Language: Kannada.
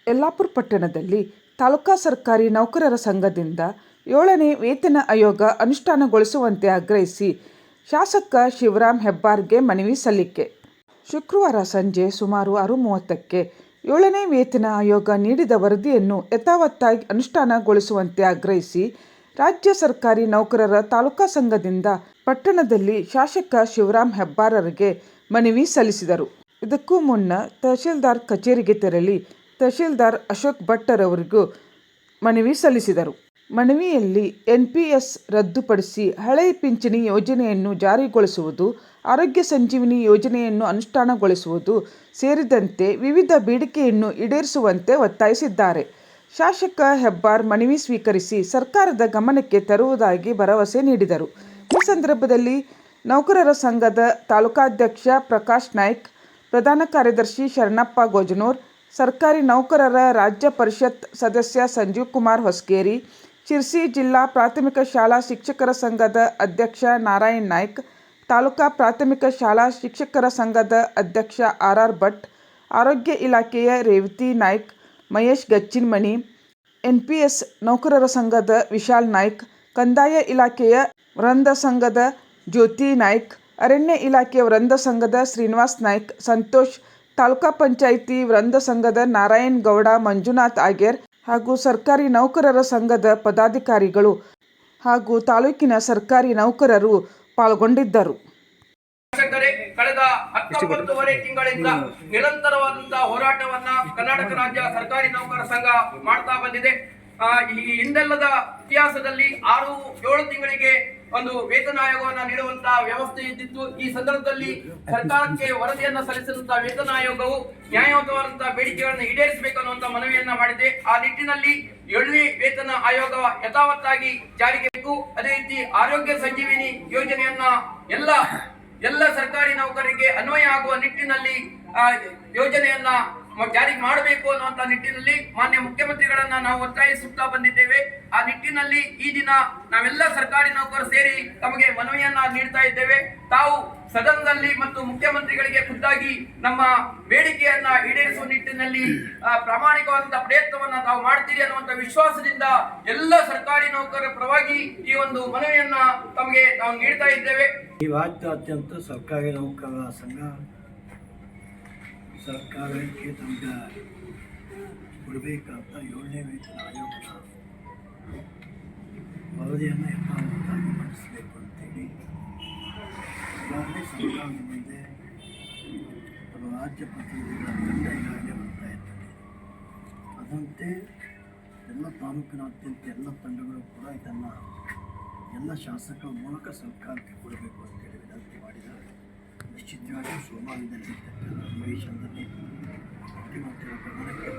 ಯಲ್ಲಾಪುರ ಪಟ್ಟಣದಲ್ಲಿ ತಾಲೂಕಾ ಸರ್ಕಾರಿ ನೌಕರರ ಸಂಘದಿಂದ 7ನೇ ವೇತನ ಆಯೋಗ ಅನುಷ್ಠಾನಗೊಳಿಸುವಂತೆ ಆಗ್ರಹಿಸಿ ಶಾಸಕ ಶಿವರಾಮ್ ಹೆಬ್ಬಾರ್ಗೆ ಮನವಿ ಸಲ್ಲಿಕೆ. ಶುಕ್ರವಾರ ಸಂಜೆ ಸುಮಾರು 6:30ಕ್ಕೆ 7ನೇ ವೇತನ ಆಯೋಗ ನೀಡಿದ ವರದಿಯನ್ನು ಯಥಾವತ್ತಾಗಿ ಅನುಷ್ಠಾನಗೊಳಿಸುವಂತೆ ಆಗ್ರಹಿಸಿ ರಾಜ್ಯ ಸರ್ಕಾರಿ ನೌಕರರ ತಾಲೂಕಾ ಸಂಘದಿಂದ ಪಟ್ಟಣದಲ್ಲಿ ಶಾಸಕ ಶಿವರಾಮ್ ಹೆಬ್ಬಾರರಿಗೆ ಮನವಿ ಸಲ್ಲಿಸಿದರು. ಇದಕ್ಕೂ ಮುನ್ನ ತಹಶೀಲ್ದಾರ್ ಕಚೇರಿಗೆ ತೆರಳಿ ತಹಶೀಲ್ದಾರ್ ಅಶೋಕ್ ಭಟ್ಟರವರಿಗೂ ಮನವಿ ಸಲ್ಲಿಸಿದರು. ಮನವಿಯಲ್ಲಿ NPS ರದ್ದುಪಡಿಸಿ ಹಳೆಯ ಪಿಂಚಣಿ ಯೋಜನೆಯನ್ನು ಜಾರಿಗೊಳಿಸುವುದು, ಆರೋಗ್ಯ ಸಂಜೀವಿನಿ ಯೋಜನೆಯನ್ನು ಅನುಷ್ಠಾನಗೊಳಿಸುವುದು ಸೇರಿದಂತೆ ವಿವಿಧ ಬೇಡಿಕೆಯನ್ನು ಈಡೇರಿಸುವಂತೆ ಒತ್ತಾಯಿಸಿದ್ದಾರೆ. ಶಾಸಕ ಹೆಬ್ಬಾರ್ ಮನವಿ ಸ್ವೀಕರಿಸಿ ಸರ್ಕಾರದ ಗಮನಕ್ಕೆ ತರುವುದಾಗಿ ಭರವಸೆ ನೀಡಿದರು. ಈ ಸಂದರ್ಭದಲ್ಲಿ ನೌಕರರ ಸಂಘದ ತಾಲೂಕಾಧ್ಯಕ್ಷ ಪ್ರಕಾಶ್ ನಾಯ್ಕ್, ಪ್ರಧಾನ ಕಾರ್ಯದರ್ಶಿ ಶರಣಪ್ಪ ಗೋಜನೂರ್, ಸರ್ಕಾರಿ ನೌಕರರ ರಾಜ್ಯ ಪರಿಷತ್ ಸದಸ್ಯ ಸಂಜೀವ್ ಕುಮಾರ್ ಹೊಸಗೇರಿ, ಶಿರ್ಸಿ ಜಿಲ್ಲಾ ಪ್ರಾಥಮಿಕ ಶಾಲಾ ಶಿಕ್ಷಕರ ಸಂಘದ ಅಧ್ಯಕ್ಷ ನಾರಾಯಣ್ ನಾಯ್ಕ್, ತಾಲೂಕಾ ಪ್ರಾಥಮಿಕ ಶಾಲಾ ಶಿಕ್ಷಕರ ಸಂಘದ ಅಧ್ಯಕ್ಷ RR ಭಟ್, ಆರೋಗ್ಯ ಇಲಾಖೆಯ ರೇವತಿ ನಾಯ್ಕ್, ಮಹೇಶ್ ಗಚ್ಚಿನಮನಿ, NPS ನೌಕರರ ಸಂಘದ ವಿಶಾಲ್ ನಾಯ್ಕ್, ಕಂದಾಯ ಇಲಾಖೆಯ ವೃಂದ ಸಂಘದ ಜ್ಯೋತಿ ನಾಯ್ಕ್, ಅರಣ್ಯ ಇಲಾಖೆಯ ವೃಂದ ಸಂಘದ ಶ್ರೀನಿವಾಸ್ ನಾಯ್ಕ್, ಸಂತೋಷ್, ತಾಲೂಕಾ ಪಂಚಾಯಿತಿ ವೃಂದ ಸಂಘದ ನಾರಾಯಣ್ ಗೌಡ, ಮಂಜುನಾಥ್ ಆಗ್ಯರ್ ಹಾಗೂ ಸರ್ಕಾರಿ ನೌಕರರ ಸಂಘದ ಪದಾಧಿಕಾರಿಗಳು ಹಾಗೂ ತಾಲೂಕಿನ ಸರ್ಕಾರಿ ನೌಕರರು ಪಾಲ್ಗೊಂಡಿದ್ದರು. ಕಳೆದ 19 ತಿಂಗಳಿಂದ ನಿರಂತರವಾದಂತಹ ಹೋರಾಟವನ್ನ ಕರ್ನಾಟಕ ರಾಜ್ಯ ಸರ್ಕಾರಿ ನೌಕರರ ಸಂಘ ಮಾಡ್ತಾ ಬಂದಿದೆ. ಈ ಹಿಂದೆಲ್ಲದ ಇತಿಹಾಸದಲ್ಲಿ 6-7 ತಿಂಗಳಿಗೆ ಒಂದು ವೇತನ ಆಯೋಗವನ್ನ ನೀಡುವಂತಹ ವ್ಯವಸ್ಥೆ ಇದ್ದಿತ್ತು. ಈ ಸಂದರ್ಭದಲ್ಲಿ ಸರ್ಕಾರಕ್ಕೆ ವರದಿಯನ್ನ ಸಲ್ಲಿಸಿದಂತಹ ವೇತನ ಆಯೋಗವು ನ್ಯಾಯಯುತವಾದಂತಹ ಬೇಡಿಕೆಗಳನ್ನು ಈಡೇರಿಸಬೇಕು ಅನ್ನುವಂತ ಮನವಿಯನ್ನ ಮಾಡಿದೆ. ಆ ನಿಟ್ಟಿನಲ್ಲಿ 7ನೇ ವೇತನ ಆಯೋಗ ಯಥಾವತ್ತಾಗಿ ಜಾರಿಗೆ ಬೇಕು. ಅದೇ ರೀತಿ ಆರೋಗ್ಯ ಸಂಜೀವಿನಿ ಯೋಜನೆಯನ್ನ ಎಲ್ಲ ಸರ್ಕಾರಿ ನೌಕರರಿಗೆ ಅನ್ವಯ ಆಗುವ ನಿಟ್ಟಿನಲ್ಲಿ ಯೋಜನೆಯನ್ನ ಜಾರಿಗೆ ಮಾಡಬೇಕು ಅನ್ನುವಂತ ನಿಟ್ಟಿನಲ್ಲಿ ಮಾನ್ಯ ಮುಖ್ಯಮಂತ್ರಿಗಳನ್ನ ನಾವು ಒತ್ತಾಯಿಸುತ್ತಾ ಬಂದಿದ್ದೇವೆ. ಆ ನಿಟ್ಟಿನಲ್ಲಿ ಈ ದಿನ ನಾವೆಲ್ಲ ಸರ್ಕಾರಿ ನೌಕರರು ಸೇರಿ ತಮಗೆ ಮನವಿಯನ್ನ ನೀಡ್ತಾ ಇದ್ದೇವೆ. ತಾವು ಸದನದಲ್ಲಿ ಮತ್ತು ಮುಖ್ಯಮಂತ್ರಿಗಳಿಗೆ ಖುದ್ದಾಗಿ ನಮ್ಮ ಬೇಡಿಕೆಯನ್ನ ಈಡೇರಿಸುವ ನಿಟ್ಟಿನಲ್ಲಿ ಪ್ರಾಮಾಣಿಕವಾದಂತಹ ಪ್ರಯತ್ನವನ್ನ ತಾವು ಮಾಡ್ತೀರಿ ಅನ್ನುವಂತ ವಿಶ್ವಾಸದಿಂದ ಎಲ್ಲ ಸರ್ಕಾರಿ ನೌಕರರ ಪರವಾಗಿ ಈ ಒಂದು ಮನವಿಯನ್ನ ತಮಗೆ ನಾವು ನೀಡ್ತಾ ಇದ್ದೇವೆ. ಈ ರಾಜ್ಯಾದ್ಯಂತ ಸರ್ಕಾರಿ ನೌಕರರ ಸಂಘ ಸರ್ಕಾರಕ್ಕೆ ತಮಗೆ ಕೊಡಬೇಕಾದ 7ನೇ ವೇತನ ಆಯೋಗದ ವರದಿಯನ್ನು ಯಥಾವತ್ತಾಗಿ ಮಂಡಿಸಬೇಕು ಅಂತೇಳಿ ಈಗಾಗಲೇ ಸರ್ಕಾರದ ಮುಂದೆ ರಾಜ್ಯ ಪ್ರತಿನಿಧಿಗಳ ತಂಡ ಈಗಾಗಲೇ ಬರ್ತಾ ಇರ್ತದೆ. ಅದಂತೆ ಎಲ್ಲ ತಾಲೂಕಿನಾದ್ಯಂತ ಎಲ್ಲ ತಂಡಗಳು ಕೂಡ ಇದನ್ನು ಎಲ್ಲ ಶಾಸಕರ ಮೂಲಕ ಸರ್ಕಾರಕ್ಕೆ ಕೊಡಬೇಕು ಅಂತೇಳಿ ವಿನಂತಿ ಮಾಡಿದ್ದಾರೆ. ನಿಶ್ಚಿತವಾಗಿ ಸೋಮವಾರದಲ್ಲಿ ಅಧಿವೇಶನದಲ್ಲಿ ಮುಖ್ಯಮಂತ್ರಿಗಳ ಗಮನಕ್ಕೆ